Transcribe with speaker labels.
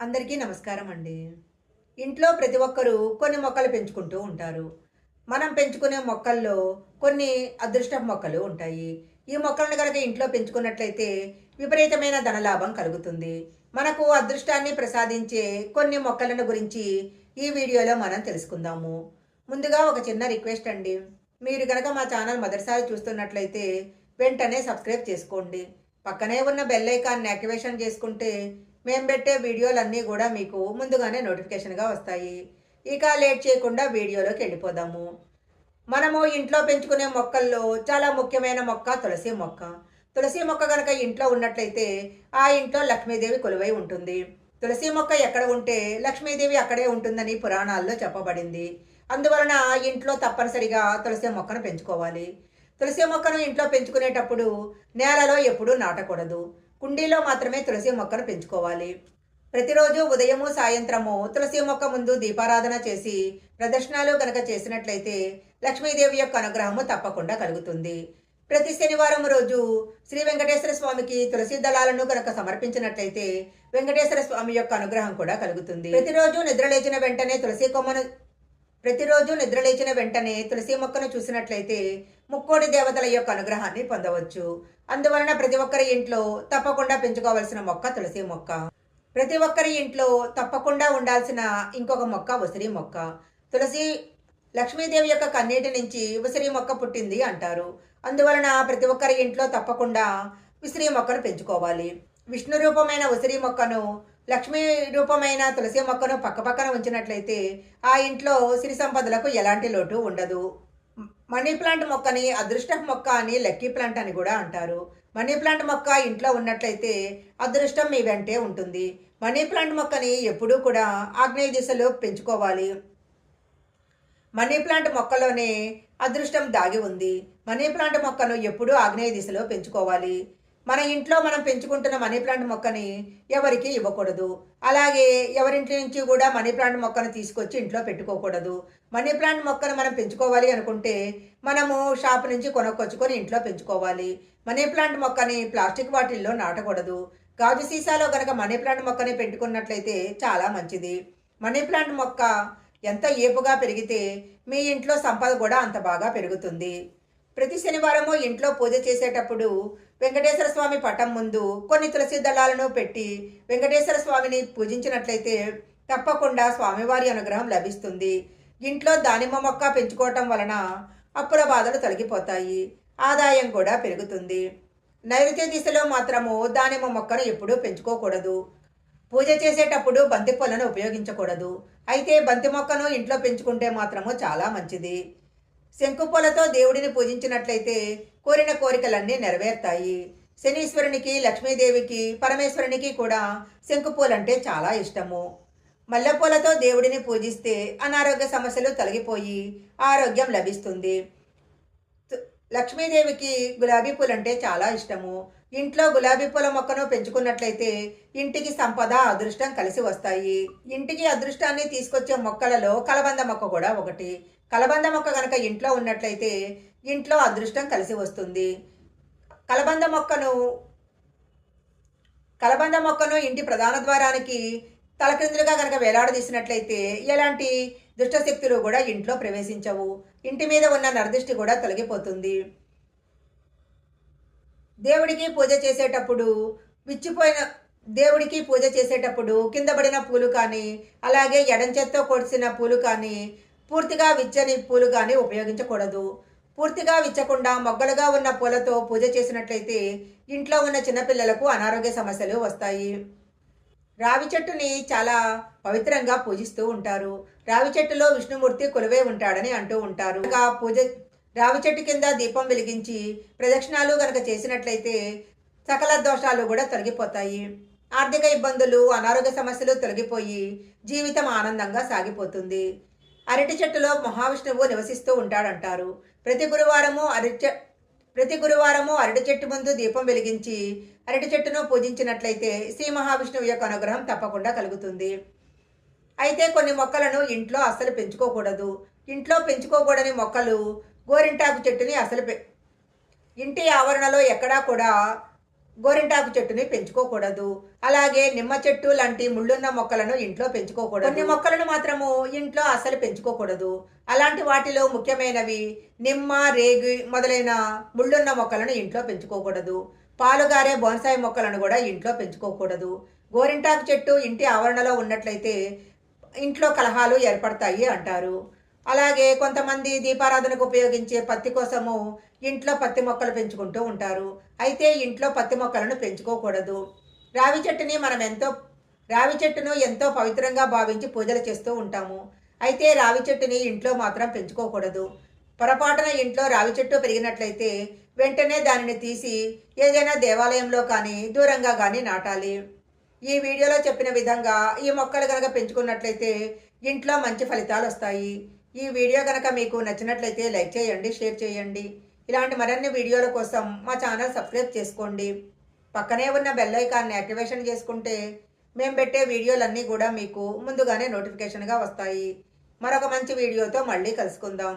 Speaker 1: అందరికీ నమస్కారం అండి. ఇంట్లో ప్రతి ఒక్కరూ కొన్ని మొక్కలు పెంచుకుంటూ ఉంటారు. మనం పెంచుకునే మొక్కల్లో కొన్ని అదృష్టపు మొక్కలు ఉంటాయి. ఈ మొక్కలను గనక ఇంట్లో పెంచుకున్నట్లయితే విపరీతమైన ధనలాభం కలుగుతుంది. మనకు అదృష్టాన్ని ప్రసాదించే కొన్ని మొక్కలను గురించి ఈ వీడియోలో మనం తెలుసుకుందాము. ముందుగా ఒక చిన్న రిక్వెస్ట్ అండి. మీరు గనక మా ఛానల్ మొదటిసారి చూస్తున్నట్లయితే వెంటనే సబ్స్క్రైబ్ చేసుకోండి. పక్కనే ఉన్న బెల్ ఐకాన్ని యాక్టివేషన్ చేసుకుంటే మేము పెట్టే వీడియోలన్నీ కూడా మీకు ముందుగానే నోటిఫికేషన్గా వస్తాయి. ఇక లేట్ చేయకుండా వీడియోలోకి వెళ్ళిపోదాము. మనము ఇంట్లో పెంచుకునే మొక్కల్లో చాలా ముఖ్యమైన మొక్క తులసి మొక్క. తులసి మొక్క కనుక ఇంట్లో ఉన్నట్లయితే ఆ ఇంట్లో లక్ష్మీదేవి కొలువై ఉంటుంది. తులసి మొక్క ఎక్కడ ఉంటే లక్ష్మీదేవి అక్కడే ఉంటుందని పురాణాల్లో చెప్పబడింది. అందువలన ఇంట్లో తప్పనిసరిగా తులసి మొక్కను పెంచుకోవాలి. తులసి మొక్కను ఇంట్లో పెంచుకునేటప్పుడు నేలలో ఎప్పుడూ నాటకూడదు. కుండీలో మాత్రమే తులసి మొక్కను పెంచుకోవాలి. ప్రతిరోజు ఉదయము సాయంత్రము తులసి మొక్క ముందు దీపారాధన చేసి ప్రదర్శనలు గనక చేసినట్లయితే లక్ష్మీదేవి యొక్క అనుగ్రహము తప్పకుండా కలుగుతుంది. ప్రతి శనివారం రోజు శ్రీ వెంకటేశ్వర స్వామికి తులసి దళాలను కనుక సమర్పించినట్లయితే వెంకటేశ్వర స్వామి యొక్క అనుగ్రహం కూడా కలుగుతుంది. ప్రతిరోజు నిద్రలేచిన వెంటనే తులసి మొక్కను చూసినట్లయితే ముక్కోటి దేవతల యొక్క అనుగ్రహాన్ని పొందవచ్చు. అందువలన ప్రతి ఒక్కరి ఇంట్లో తప్పకుండా పెంచుకోవాల్సిన మొక్క తులసి మొక్క. ప్రతి ఒక్కరి ఇంట్లో తప్పకుండా ఉండాల్సిన ఇంకొక మొక్క ఉసిరి మొక్క. తులసి లక్ష్మీదేవి యొక్క కన్నీటి నుంచి ఉసిరి మొక్క పుట్టింది అంటారు. అందువలన ప్రతి ఒక్కరి ఇంట్లో తప్పకుండా ఉసిరి మొక్కను పెంచుకోవాలి. విష్ణు రూపమైన ఉసిరి మొక్కను లక్ష్మీ రూపమైన తులసి మొక్కను పక్కపక్కన ఉంచినట్లయితే ఆ ఇంట్లో సిరి సంపదలకు ఎలాంటి లోటు ఉండదు. మనీ ప్లాంట్ మొక్కని అదృష్టపు మొక్క అని లక్కీ ప్లాంట్ అని కూడా అంటారు. మనీ ప్లాంట్ మొక్క ఇంట్లో ఉన్నట్లయితే అదృష్టం మీ వెంటే ఉంటుంది. మనీ ప్లాంట్ మొక్కని ఎప్పుడూ కూడా ఆగ్నేయ దిశలో పెంచుకోవాలి. మనీ ప్లాంట్ మొక్కలోనే అదృష్టం దాగి ఉంది. మనీ ప్లాంట్ మొక్కను ఎప్పుడూ ఆగ్నేయ దిశలో పెంచుకోవాలి. మన ఇంట్లో మనం పెంచుకుంటున్న మనీ ప్లాంట్ మొక్కని ఎవరికి ఇవ్వకూడదు. అలాగే ఎవరింటి నుంచి కూడా మనీ ప్లాంట్ మొక్కను తీసుకొచ్చి ఇంట్లో పెట్టుకోకూడదు. మనీ ప్లాంట్ మొక్కను మనం పెంచుకోవాలి అనుకుంటే మనము షాప్ నుంచి కొనుక్కొచ్చుకొని ఇంట్లో పెంచుకోవాలి. మనీ ప్లాంట్ మొక్కని ప్లాస్టిక్ బాటిల్లో నాటకూడదు. గాజు సీసాలో గనక మనీ ప్లాంట్ మొక్కని పెట్టుకున్నట్లయితే చాలా మంచిది. మనీ ప్లాంట్ మొక్క ఎంత ఏపుగా పెరిగితే మీ ఇంట్లో సంపద కూడా అంత బాగా పెరుగుతుంది. ప్రతి శనివారము ఇంట్లో పూజ చేసేటప్పుడు వెంకటేశ్వర స్వామి పటం ముందు కొన్ని తులసి దళాలను పెట్టి వెంకటేశ్వర స్వామిని పూజించినట్లయితే తప్పకుండా స్వామివారి అనుగ్రహం లభిస్తుంది. ఇంట్లో దానిమ్మ మొక్క పెంచుకోవటం వలన అప్పుల బాధలు తొలగిపోతాయి. ఆదాయం కూడా పెరుగుతుంది. నైరుతి దిశలో మాత్రము దానిమ్మ మొక్కను ఎప్పుడూ పెంచుకోకూడదు. పూజ చేసేటప్పుడు బంతి పూలను ఉపయోగించకూడదు. అయితే బంతి మొక్కను ఇంట్లో పెంచుకుంటే మాత్రము చాలా మంచిది. శంకుపూలతో దేవుడిని పూజించినట్లయితే కోరిన కోరికలన్నీ నెరవేరుతాయి. శనీశ్వరునికి, లక్ష్మీదేవికి, పరమేశ్వరునికి కూడా శంకుపూలంటే చాలా ఇష్టము. మల్లెపూలతో దేవుడిని పూజిస్తే అనారోగ్య సమస్యలు తొలగిపోయి ఆరోగ్యం లభిస్తుంది. లక్ష్మీదేవికి గులాబీ పూలంటే చాలా ఇష్టము. ఇంట్లో గులాబీ పూల మొక్కను పెంచుకున్నట్లయితే ఇంటికి సంపద, అదృష్టం కలిసి వస్తాయి. ఇంటికి అదృష్టాన్ని తీసుకొచ్చే మొక్కలలో కలబంద మొక్క కూడా ఒకటి. కలబంద మొక్క కనుక ఇంట్లో ఉన్నట్లయితే ఇంట్లో అదృష్టం కలిసి వస్తుంది. కలబంద మొక్కను కలబంద మొక్కను ఇంటి ప్రధాన ద్వారానికి తలక్రిందులుగా కనుక వేలాడదీసినట్లయితే ఎలాంటి దుష్టశక్తులు కూడా ఇంట్లో ప్రవేశించవు. ఇంటి మీద ఉన్న నరదిష్టి కూడా తొలగిపోతుంది. దేవుడికి పూజ చేసేటప్పుడు విచ్చిపోయిన దేవుడికి పూజ చేసేటప్పుడు కింద పడిన పూలు కానీ అలాగే ఎడంచేత్తో కొడిసిన పూలు కానీ పూర్తిగా విచ్చని పూలు కానీ ఉపయోగించకూడదు. పూర్తిగా విచ్చకుండా మొగ్గలుగా ఉన్న పూలతో పూజ చేసినట్లయితే ఇంట్లో ఉన్న చిన్నపిల్లలకు అనారోగ్య సమస్యలు వస్తాయి. రావి చెట్టుని చాలా పవిత్రంగా పూజిస్తూ ఉంటారు. రావి చెట్టులో విష్ణుమూర్తి కొలువై ఉంటాడని అంటూ ఉంటారు. ఇంకా రావి చెట్టు కింద దీపం వెలిగించి ప్రదక్షిణాలు గనక చేసినట్లయితే సకల దోషాలు కూడా తొలగిపోతాయి. ఆర్థిక ఇబ్బందులు, అనారోగ్య సమస్యలు తొలగిపోయి జీవితం ఆనందంగా సాగిపోతుంది. అరటి చెట్టులో మహావిష్ణువు నివసిస్తూ ఉంటాడంటారు. ప్రతి గురువారము అరటి చెట్టు ముందు దీపం వెలిగించి అరటి చెట్టును పూజించినట్లయితే శ్రీ మహావిష్ణువు యొక్క అనుగ్రహం తప్పకుండా కలుగుతుంది. అయితే కొన్ని మొక్కలను ఇంట్లో అస్సలు పెంచుకోకూడదు. ఇంట్లో పెంచుకోకూడని మొక్కలు గోరింటాకు చెట్టుని ఇంటి ఆవరణలో ఎక్కడా కూడా గోరింటాకు చెట్టుని పెంచుకోకూడదు. అలాగే నిమ్మ చెట్టు లాంటి ముళ్ళున్న మొక్కలను ఇంట్లో పెంచుకోకూడదు. కొన్ని మొక్కలను మాత్రము ఇంట్లో అస్సలు పెంచుకోకూడదు. అలాంటి వాటిలో ముఖ్యమైనవి నిమ్మ, రేగి మొదలైన ముళ్ళున్న మొక్కలను ఇంట్లో పెంచుకోకూడదు. పాలుగారే బోన్సాయి మొక్కలను కూడా ఇంట్లో పెంచుకోకూడదు. గోరింటాకు చెట్టు ఇంటి ఆవరణలో ఉన్నట్లయితే ఇంట్లో కలహాలు ఏర్పడతాయి అంటారు. అలాగే కొంతమంది దీపారాధనకు ఉపయోగించే పత్తి కోసము ఇంట్లో పత్తి మొక్కలు పెంచుకుంటూ ఉంటారు. అయితే ఇంట్లో పత్తి మొక్కలను పెంచుకోకూడదు. రావి చెట్టుని రావి చెట్టును ఎంతో పవిత్రంగా భావించి పూజలు చేస్తూ ఉంటాము. అయితే రావి చెట్టుని ఇంట్లో మాత్రం పెంచుకోకూడదు. పొరపాటున ఇంట్లో రావి చెట్టు పెరిగినట్లయితే వెంటనే దానిని తీసి ఏదైనా దేవాలయంలో కానీ దూరంగా కానీ నాటాలి. ఈ వీడియోలో చెప్పిన విధంగా ఈ మొక్కలు కనుక పెంచుకున్నట్లయితే ఇంట్లో మంచి ఫలితాలు వస్తాయి. ఈ వీడియో కనుక మీకు నచ్చినట్లయితే లైక్ చేయండి, షేర్ చేయండి. ఇలాంటి మరిన్ని వీడియోల కోసం మా ఛానల్ సబ్స్క్రైబ్ చేసుకోండి. పక్కనే ఉన్న బెల్ ఐకాన్ని యాక్టివేషన్ చేసుకుంటే మేము పెట్టే వీడియోలన్నీ కూడా మీకు ముందుగానే నోటిఫికేషన్గా వస్తాయి. మరొక మంచి వీడియోతో మళ్ళీ కలుసుకుందాం.